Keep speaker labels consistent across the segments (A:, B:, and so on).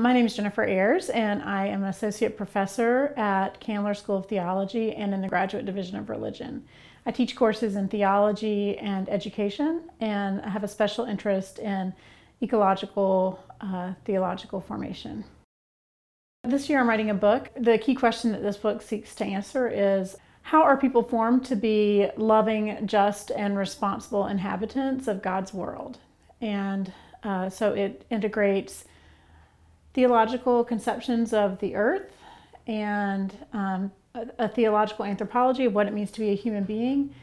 A: My name is Jennifer Ayres, and I am an associate professor at Candler School of Theology and in the Graduate Division of Religion. I teach courses in theology and education, and I have a special interest in ecological theological formation. This year I'm writing a book. The key question that this book seeks to answer is, how are people formed to be loving, just, and responsible inhabitants of God's world? And so it integrates theological conceptions of the earth and a theological anthropology of what it means to be a human being,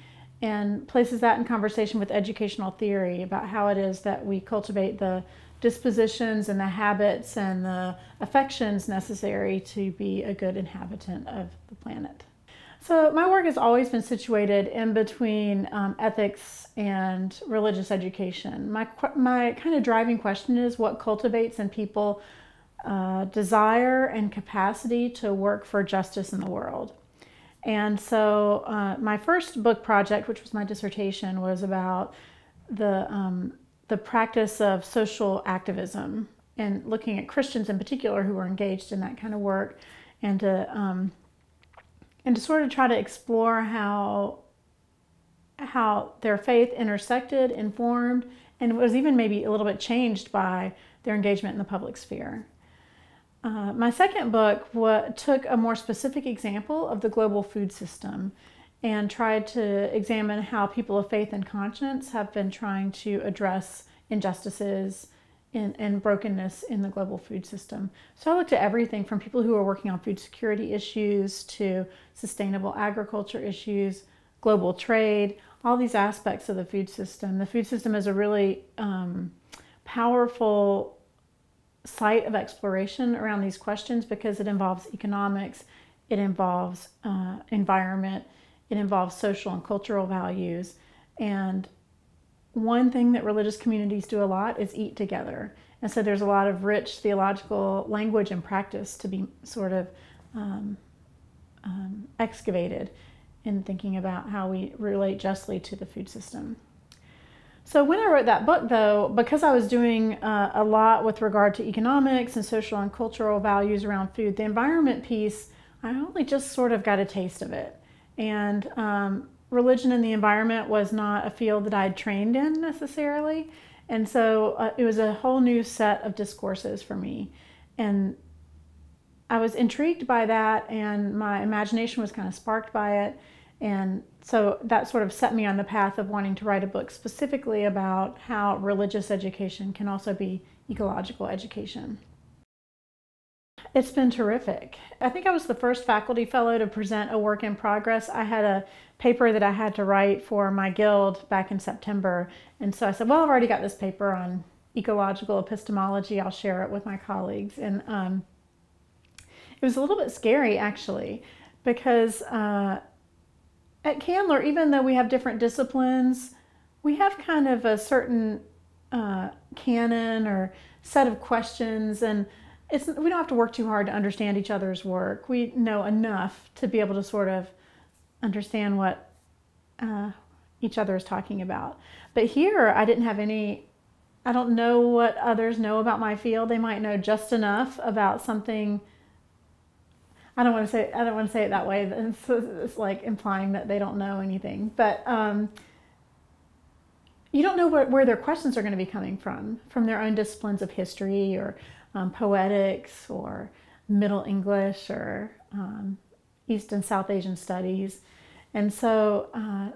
A: and places that in conversation with educational theory about how it is that we cultivate the dispositions and the habits and the affections necessary to be a good inhabitant of the planet. So my work has always been situated in between ethics and religious education. My kind of driving question is what cultivates in people desire and capacity to work for justice in the world. And so my first book project, which was my dissertation, was about the practice of social activism and looking at Christians in particular who were engaged in that kind of work, and to sort of try to explore how their faith intersected, informed, and was even maybe a little bit changed by their engagement in the public sphere. My second book took a more specific example of the global food system and tried to examine how people of faith and conscience have been trying to address injustices and brokenness in the global food system. So I looked at everything from people who are working on food security issues to sustainable agriculture issues, global trade, all these aspects of the food system. The food system is a really powerful site of exploration around these questions because it involves economics, it involves environment, it involves social and cultural values. And one thing that religious communities do a lot is eat together. And so there's a lot of rich theological language and practice to be sort of excavated in thinking about how we relate justly to the food system. So when I wrote that book, though, because I was doing a lot with regard to economics and social and cultural values around food, the environment piece, I only just sort of got a taste of it. And religion and the environment was not a field that I'd trained in necessarily. And so it was a whole new set of discourses for me. And I was intrigued by that, and my imagination was kind of sparked by it. And so that sort of set me on the path of wanting to write a book specifically about how religious education can also be ecological education. It's been terrific. I think I was the first faculty fellow to present a work in progress. I had a paper that I had to write for my guild back in September. And so I said, well, I've already got this paper on ecological epistemology. I'll share it with my colleagues. And it was a little bit scary, actually, because at Candler, even though we have different disciplines, we have kind of a certain canon or set of questions, and we don't have to work too hard to understand each other's work. We know enough to be able to sort of understand what each other is talking about. But here, I don't know what others know about my field. They might know just enough about something. I don't want to say it that way. It's like implying that they don't know anything. But you don't know where their questions are going to be coming from their own disciplines of history or poetics or Middle English or East and South Asian studies. And so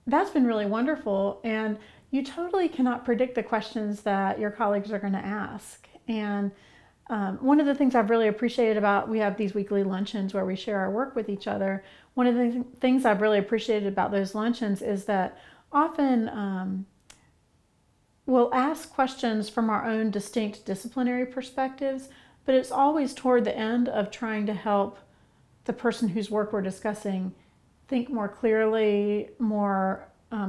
A: that's been really wonderful. And you totally cannot predict the questions that your colleagues are going to ask. And one of the things I've really appreciated about, we have these weekly luncheons where we share our work with each other. One of the things I've really appreciated about those luncheons is that often we'll ask questions from our own distinct disciplinary perspectives, but it's always toward the end of trying to help the person whose work we're discussing think more clearly, more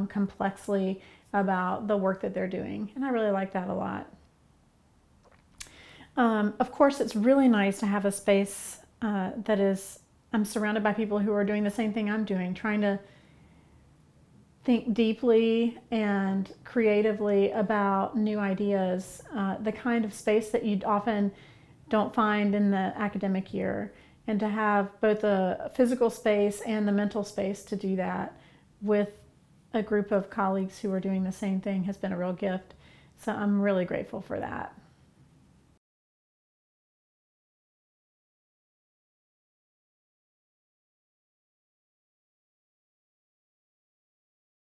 A: complexly about the work that they're doing. And I really like that a lot. Of course, it's really nice to have a space I'm surrounded by people who are doing the same thing I'm doing, trying to think deeply and creatively about new ideas, the kind of space that you'd often don't find in the academic year. And to have both a physical space and the mental space to do that with a group of colleagues who are doing the same thing has been a real gift. So I'm really grateful for that.